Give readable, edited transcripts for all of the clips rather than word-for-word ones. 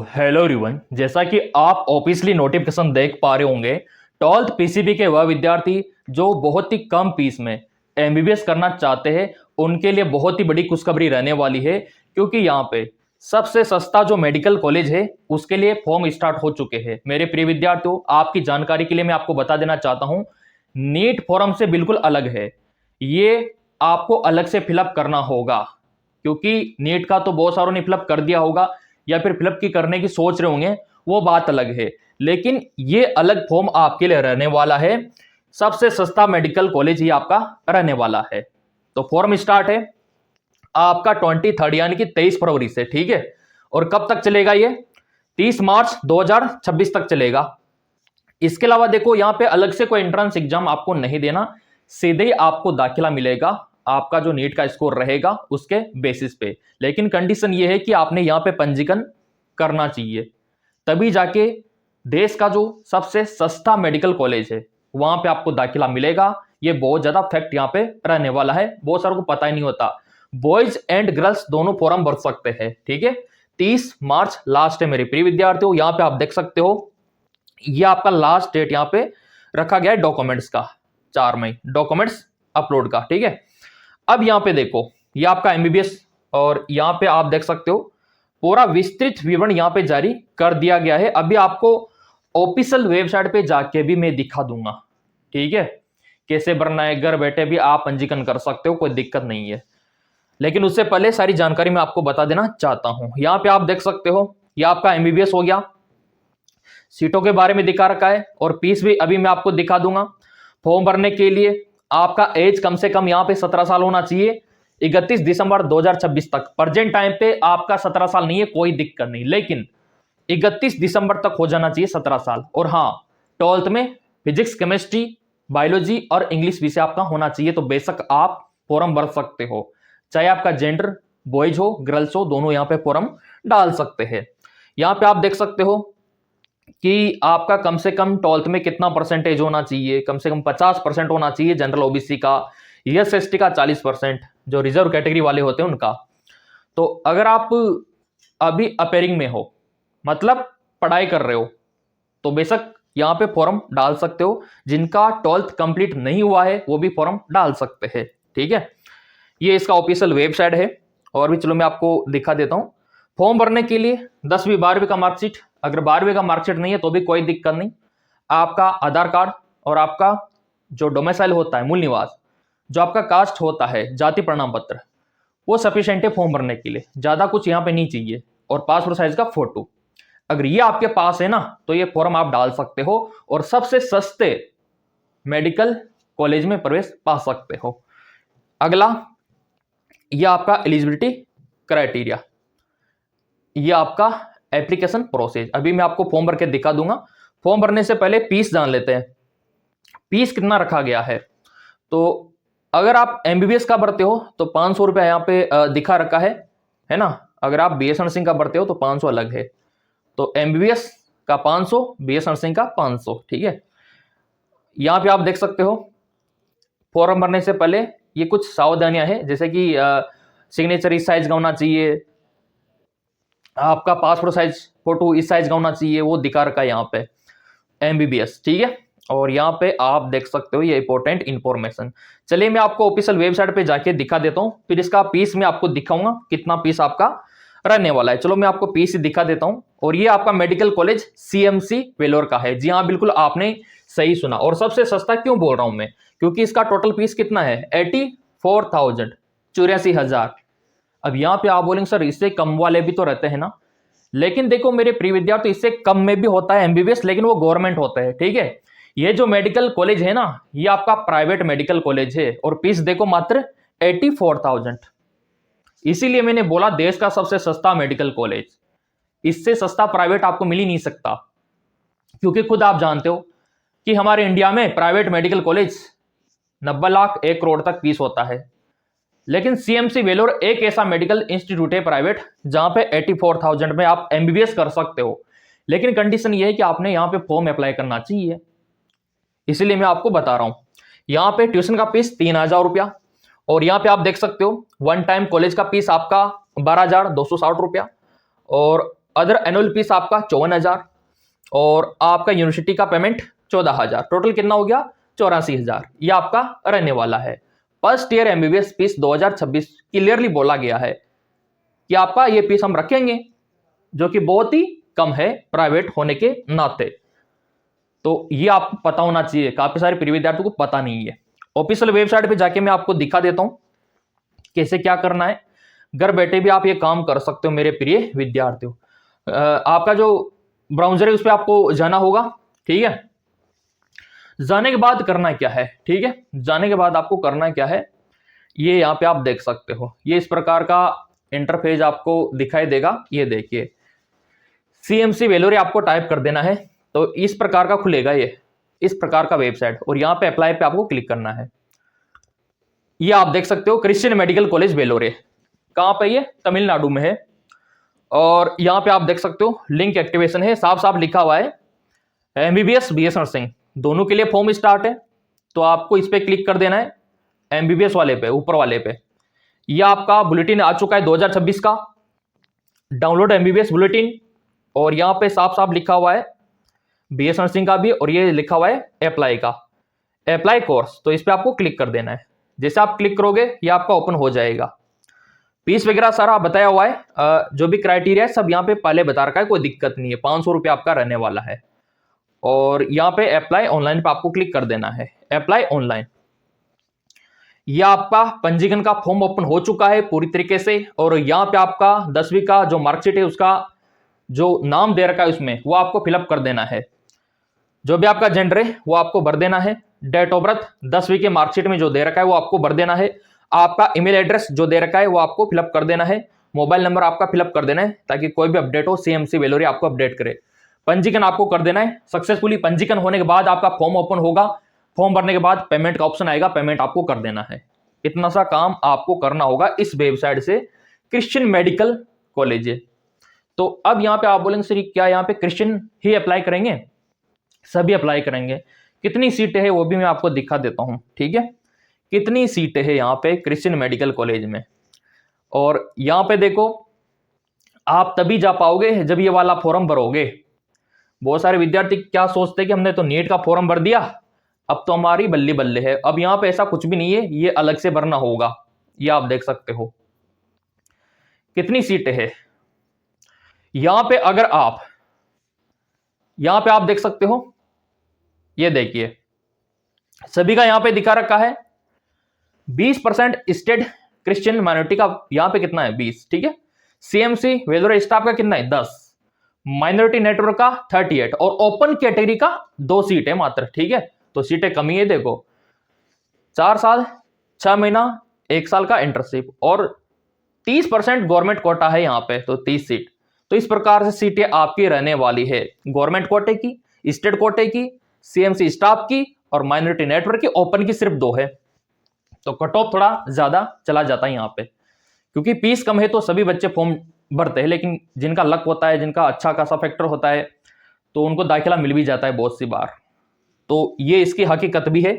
Hello everyone, जैसा कि आप ऑब्वियसली नोटिफिकेशन देख पा रहे होंगे, 12th पीसीबी के वह विद्यार्थी जो बहुत ही कम फीस में एमबीबीएस करना चाहते हैं उनके लिए बहुत ही बड़ी खुशखबरी रहने वाली है। क्योंकि यहाँ पे सबसे सस्ता जो मेडिकल कॉलेज है उसके लिए फॉर्म स्टार्ट हो चुके हैं। मेरे प्रिय विद्यार्थियों, आपकी जानकारी के लिए मैं आपको बता देना चाहता हूँ, नीट फॉर्म से बिल्कुल अलग है। ये आपको अलग से फिलअप करना होगा, क्योंकि नीट का तो बहुत सारों ने फिलअप कर दिया होगा या फिर फिलअप की करने की सोच रहे होंगे, वो बात अलग है। लेकिन ये अलग फॉर्म आपके लिए रहने वाला है। सबसे सस्ता मेडिकल कॉलेज ही आपका रहने वाला है। तो फॉर्म स्टार्ट है आपका 23 यानी कि 23 फरवरी से, ठीक है। और कब तक चलेगा ये? 30 मार्च 2026 तक चलेगा। इसके अलावा देखो, यहां पे अलग से कोई एंट्रेंस एग्जाम आपको नहीं देना, सीधे ही आपको दाखिला मिलेगा। आपका जो नीट का स्कोर रहेगा उसके बेसिस पे। लेकिन कंडीशन ये है कि आपने यहां पे पंजीकरण करना चाहिए, तभी जाके देश का जो सबसे सस्ता मेडिकल कॉलेज है वहां पे आपको दाखिला मिलेगा। ये बहुत ज्यादा फैक्ट यहाँ पे रहने वाला है, बहुत सारों को पता ही नहीं होता। बॉयज एंड गर्ल्स दोनों फॉर्म भर सकते हैं, ठीक है। 30 मार्च लास्ट है मेरे प्रिय विद्यार्थियों। यहाँ पे आप देख सकते हो, ये आपका लास्ट डेट यहाँ पे रखा गया है डॉक्यूमेंट्स का, 4 मई डॉक्यूमेंट्स अपलोड का, ठीक है। अब यहाँ पे देखो, ये आपका एमबीबीएस, और यहाँ पे आप देख सकते हो पूरा विस्तृत विवरण यहाँ पे जारी कर दिया गया है। अभी आपको ऑफिशियल वेबसाइट पे जाके भी मैं दिखा दूंगा, ठीक है, कैसे भरना है। घर बैठे भी आप पंजीकरण कर सकते हो, कोई दिक्कत नहीं है। लेकिन उससे पहले सारी जानकारी मैं आपको बता देना चाहता हूं। यहाँ पे आप देख सकते हो, ये आपका एमबीबीएस हो गया, सीटों के बारे में दिखा रखा है, और फीस भी अभी मैं आपको दिखा दूंगा। फॉर्म भरने के लिए आपका एज कम से कम यहाँ पे 17 साल होना चाहिए, 31 दिसंबर 2026 तक। प्रेजेंट टाइम पे आपका 17 साल नहीं है, कोई दिक्कत नहीं, लेकिन 31 दिसंबर तक हो जाना चाहिए 17 साल। और हाँ, 12th में फिजिक्स, केमिस्ट्री, बायोलॉजी और इंग्लिश विषय आपका होना चाहिए। तो बेशक आप फॉर्म भर सकते हो, चाहे आपका जेंडर बॉयज हो गर्ल्स हो, दोनों यहाँ पे फॉर्म डाल सकते हैं। यहाँ पे आप देख सकते हो कि आपका कम से कम 12th में कितना परसेंटेज होना चाहिए। कम से कम 50% होना चाहिए जनरल ओबीसी का, एसएसटी का 40%, जो रिजर्व कैटेगरी वाले होते हैं उनका। तो अगर आप अभी अपेयरिंग में हो, मतलब पढ़ाई कर रहे हो, तो बेशक यहाँ पे फॉर्म डाल सकते हो। जिनका 12th कंप्लीट नहीं हुआ है वो भी फॉर्म डाल सकते हैं, ठीक है। ये इसका ऑफिशियल वेबसाइट है। और भी चलो मैं आपको दिखा देता हूँ। फॉर्म भरने के लिए 10वीं 12वीं का मार्कशीट, अगर 12वीं का मार्कशीट नहीं है तो भी कोई दिक्कत नहीं। आपका आधार कार्ड और आपका जो डोमिसाइल होता है, मूल निवास, जो आपका कास्ट होता है, जाति प्रमाण पत्र, वो सफिशिएंट है फॉर्म भरने के लिए। ज्यादा कुछ यहाँ पे नहीं चाहिए। और पासपोर्ट साइज का फोटो, अगर ये आपके पास है ना, तो ये फॉर्म आप डाल सकते हो और सबसे सस्ते मेडिकल कॉलेज में प्रवेश पा सकते हो। अगला, ये आपका एलिजिबिलिटी क्राइटेरिया, ये आपका एप्लीकेशन प्रोसेस। अभी मैं आपको फॉर्म भर के दिखा दूंगा। फॉर्म भरने से पहले फीस जान लेते हैं, फीस कितना रखा गया है। तो अगर आप एमबीबीएस का भरते हो तो 500 रुपया यहाँ पे दिखा रखा है ना। अगर आप बीएस नर्सिंग का भरते हो तो 500 अलग है। तो एमबीबीएस का 500, बीएस नर्सिंग का 500, ठीक है। यहाँ पे आप देख सकते हो, फॉर्म भरने से पहले ये कुछ सावधानियां हैं, जैसे कि सिग्नेचर इस साइज का होना चाहिए, आपका पासपोर्ट साइज फोटो इस साइज का होना चाहिए, वो दिखा रखा है यहाँ पे एमबीबीएस, ठीक है। और यहाँ पे आप देख सकते हो ये इंपॉर्टेंट इंफॉर्मेशन। चलिए मैं आपको ऑफिशियल वेबसाइट पे जाके दिखा देता हूँ, फिर इसका फीस मैं आपको दिखाऊंगा कितना फीस आपका रहने वाला है। चलो मैं आपको फीस दिखा देता हूँ। और ये आपका मेडिकल कॉलेज सीएमसी वेलोर का है। जी हाँ, बिल्कुल आपने सही सुना। और सबसे सस्ता क्यों बोल रहा हूं मैं? क्योंकि इसका टोटल फीस कितना है? 84,000, 84,000। अब यहाँ पे आप बोलेंगे सर इससे कम वाले भी तो रहते हैं ना। लेकिन देखो मेरे प्रिय विद्यार्थी, इससे कम में भी होता है एमबीबीएस, लेकिन वो गवर्नमेंट होता है, ठीक है। ये जो मेडिकल कॉलेज है ना, ये आपका प्राइवेट मेडिकल कॉलेज है, और फीस देखो मात्र 84,000। इसीलिए मैंने बोला देश का सबसे सस्ता मेडिकल कॉलेज। इससे सस्ता प्राइवेट आपको मिल ही नहीं सकता, क्योंकि खुद आप जानते हो कि हमारे इंडिया में private medical college 90 lakh 1 crore तक फीस होता है। लेकिन सीएमसी वेलोर एक ऐसा मेडिकल इंस्टीट्यूट है प्राइवेट, जहां पे 84,000 में आप एमबीबीएस कर सकते हो। लेकिन कंडीशन ये है कि आपने यहाँ पे फॉर्म अप्लाई करना चाहिए, इसीलिए मैं आपको बता रहा हूं। यहाँ पे ट्यूशन का फीस 3,000 रुपया, और यहाँ पे आप देख सकते हो वन टाइम कॉलेज का फीस आपका 12,260 रुपया, और अदर एनुअल फीस आपका 54,000 और आपका यूनिवर्सिटी का पेमेंट 14,000, टोटल कितना हो गया 84,000। ये आपका रहने वाला है। First year MBBS fees 2026 clearly बोला गया है कि आपका ये फीस हम रखेंगे, जो कि बहुत ही कम है प्राइवेट होने के नाते। तो ये आपको पता होना चाहिए, काफी सारे प्रिय विद्यार्थियों को पता नहीं है। ऑफिशियल वेबसाइट पे जाके मैं आपको दिखा देता हूं कैसे क्या करना है। घर बैठे भी आप ये काम कर सकते हो मेरे प्रिय विद्यार्थियों। आपका जो ब्राउजर है उस पर आपको जाना होगा, ठीक है। जाने के बाद करना क्या है, ठीक है, जाने के बाद आपको करना क्या है, ये यहाँ पे आप देख सकते हो। ये इस प्रकार का इंटरफेस आपको दिखाई देगा। ये देखिए CMC वेलोरे आपको टाइप कर देना है, तो इस प्रकार का खुलेगा ये, इस प्रकार का वेबसाइट, और यहाँ पे अप्लाई पे आपको क्लिक करना है। ये आप देख सकते हो क्रिश्चियन मेडिकल कॉलेज वेलोरे, कहाँ पे, ये तमिलनाडु में है। और यहाँ पे आप देख सकते हो लिंक एक्टिवेशन है, साफ साफ लिखा हुआ है MBBS BS नर्सिंग दोनों के लिए फॉर्म स्टार्ट है। तो आपको इस पे क्लिक कर देना है, MBBS वाले पे, ऊपर वाले पे। यह आपका बुलेटिन आ चुका है 2026 का, डाउनलोड MBBS बुलेटिन, और यहाँ पे साफ साफ लिखा हुआ है BS नर्सिंग का भी, और ये लिखा हुआ है अप्लाई का, अप्लाई कोर्स। तो इस पे आपको क्लिक कर देना है। जैसे आप क्लिक करोगे ये आपका ओपन हो जाएगा। फीस वगैरह सारा बताया हुआ है, जो भी क्राइटेरिया है सब यहाँ पे पहले बता रखा है, कोई दिक्कत नहीं है। 500 रुपये आपका रहने वाला है। और यहाँ पे अप्लाई ऑनलाइन पे आपको क्लिक कर देना है, अप्लाई ऑनलाइन। यह आपका पंजीकरण का फॉर्म ओपन हो चुका है पूरी तरीके से, और यहाँ पे आपका 10वीं का जो मार्कशीट है उसका जो नाम दे रखा है उसमें वो आपको फिलअप कर देना है। जो भी आपका जेंडर है वो आपको भर देना है। डेट ऑफ बर्थ 10वीं के मार्कशीट में जो दे रखा है वो आपको भर देना है। आपका ईमेल एड्रेस जो दे रखा है वो आपको फिलअप कर देना है। मोबाइल नंबर आपका फिलअप कर देना है ताकि कोई भी अपडेट हो CMC वेलोरे आपको अपडेट करे। पंजीकरण आपको कर देना है। सक्सेसफुली पंजीकरण होने के बाद आपका फॉर्म ओपन होगा। फॉर्म भरने के बाद पेमेंट का ऑप्शन आएगा, पेमेंट आपको कर देना है। इतना सा काम आपको करना होगा इस वेबसाइट से, क्रिश्चियन मेडिकल कॉलेज। तो अब यहाँ पे आप बोलेंगे सर क्या यहाँ पे क्रिश्चियन ही अप्लाई करेंगे? सभी अप्लाई करेंगे। कितनी सीटें है वो भी मैं आपको दिखा देता हूँ, ठीक है। कितनी सीटें है यहाँ पे क्रिश्चियन मेडिकल कॉलेज में, और यहाँ पे देखो आप तभी जा पाओगे जब ये वाला फॉर्म भरोगे। बहुत सारे विद्यार्थी क्या सोचते हैं कि हमने तो नीट का फॉर्म भर दिया, अब तो हमारी बल्ली बल्ले है। अब यहाँ पे ऐसा कुछ भी नहीं है, ये अलग से भरना होगा। ये आप देख सकते हो कितनी सीटें है यहाँ पे। अगर आप यहाँ पे आप देख सकते हो, ये देखिए सभी का यहाँ पे दिखा रखा है 20% स्टेट क्रिश्चियन माइनॉरिटी का यहाँ पे कितना है 20, ठीक है। CMC वेलोरे स्टाफ का कितना है 10, माइनॉरिटी नेटवर्क का 38, और ओपन कैटेगरी का 2 सीट है मात्र, ठीक है। तो सीटें कमी है, देखो 4 साल 6 महीना 1 साल का इंटर्नशिप, और 30% गवर्नमेंट कोटा है यहाँ पे, तो 30 सीट। तो इस प्रकार से सीटें आपकी रहने वाली है, गवर्नमेंट कोटे की, स्टेट कोटे की, CMC स्टाफ की, और माइनॉरिटी नेटवर्क की। ओपन की सिर्फ 2 है, तो कट ऑफ थोड़ा ज्यादा चला जाता है यहाँ पे, क्योंकि फीस कम है तो सभी बच्चे फॉर्म भरते हैं। लेकिन जिनका लक होता है, जिनका अच्छा खासा फैक्टर होता है, तो उनको दाखिला मिल भी जाता है बहुत सी बार। तो ये इसकी हकीकत भी है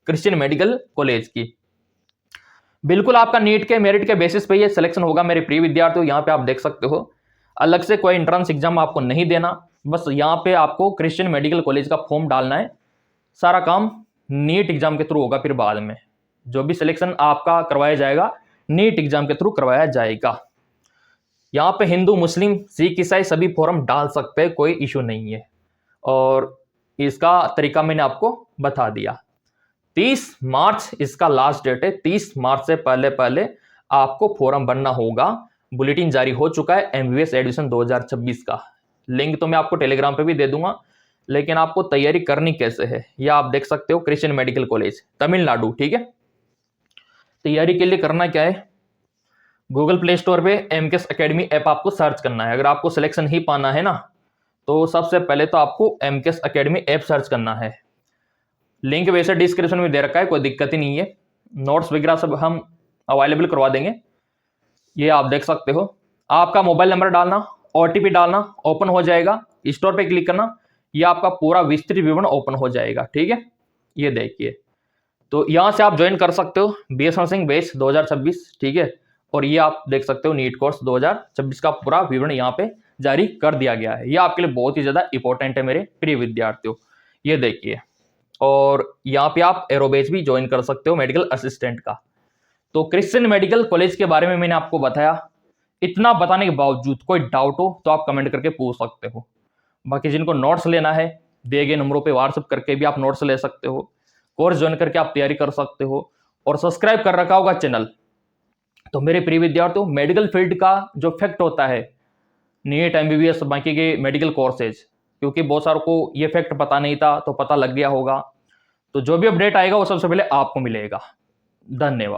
क्रिश्चियन मेडिकल कॉलेज की। बिल्कुल आपका नीट के मेरिट के बेसिस पे ये सिलेक्शन होगा मेरे प्रिय विद्यार्थियों। यहाँ पे आप देख सकते हो अलग से कोई एंट्रेंस एग्जाम आपको नहीं देना, बस यहाँ पे आपको क्रिश्चियन मेडिकल कॉलेज का फॉर्म डालना है। सारा काम नीट एग्जाम के थ्रू होगा, फिर बाद में जो भी सिलेक्शन आपका करवाया जाएगा नीट एग्जाम के थ्रू करवाया जाएगा। यहाँ पे हिंदू, मुस्लिम, सिख, ईसाई सभी फॉर्म डाल सकते हैं, कोई इशू नहीं है। और इसका तरीका मैंने आपको बता दिया। 30 मार्च इसका लास्ट डेट है। 30 मार्च से पहले पहले आपको फॉर्म भरना होगा। बुलेटिन जारी हो चुका है MBBS एडमिशन 2026 का। लिंक तो मैं आपको टेलीग्राम पे भी दे दूंगा, लेकिन आपको तैयारी करनी कैसे है यह आप देख सकते हो। क्रिश्चियन मेडिकल कॉलेज तमिलनाडु, ठीक है। तैयारी के लिए करना क्या है, गूगल प्ले स्टोर पे MKS अकेडमी ऐप आपको सर्च करना है। अगर आपको सिलेक्शन ही पाना है ना, तो सबसे पहले तो आपको MKS अकेडमी ऐप सर्च करना है। लिंक वैसे डिस्क्रिप्शन में दे रखा है, कोई दिक्कत ही नहीं है। नोट्स वगैरह सब हम अवेलेबल करवा देंगे। ये आप देख सकते हो। आपका मोबाइल नंबर डालना, OTP डालना, ओपन हो जाएगा। स्टोर पे क्लिक करना, ये आपका पूरा विस्तृत विवरण ओपन हो जाएगा, ठीक है। ये देखिए, तो यहाँ से आप ज्वाइन कर सकते हो BS नर्सिंग बैच 2026, ठीक है। और ये आप देख सकते हो नीट कोर्स 2026 का पूरा विवरण यहाँ पे जारी कर दिया गया है। यह आपके लिए बहुत ही ज़्यादा इंपॉर्टेंट है मेरे प्रिय विद्यार्थियों। ये देखिए, और यहाँ पे आप एरोबेज भी ज्वाइन कर सकते हो मेडिकल असिस्टेंट का। तो क्रिश्चियन मेडिकल कॉलेज के बारे में मैंने आपको बताया। इतना बताने के बावजूद कोई डाउट हो तो आप कमेंट करके पूछ सकते हो। बाकी जिनको नोट्स लेना है, दिए गए नंबरों पे व्हाट्सएप करके भी आप नोट्स ले सकते हो। कोर्स ज्वाइन करके आप तैयारी कर सकते हो, और सब्सक्राइब कर रखा होगा चैनल। तो मेरे प्रिय विद्यार्थियों, मेडिकल फील्ड का जो फैक्ट होता है, नीट, एमबीबीएस, बाकी के मेडिकल कोर्सेज, क्योंकि बहुत सारों को ये फैक्ट पता नहीं था तो पता लग गया होगा। तो जो भी अपडेट आएगा वो सबसे पहले आपको मिलेगा। धन्यवाद।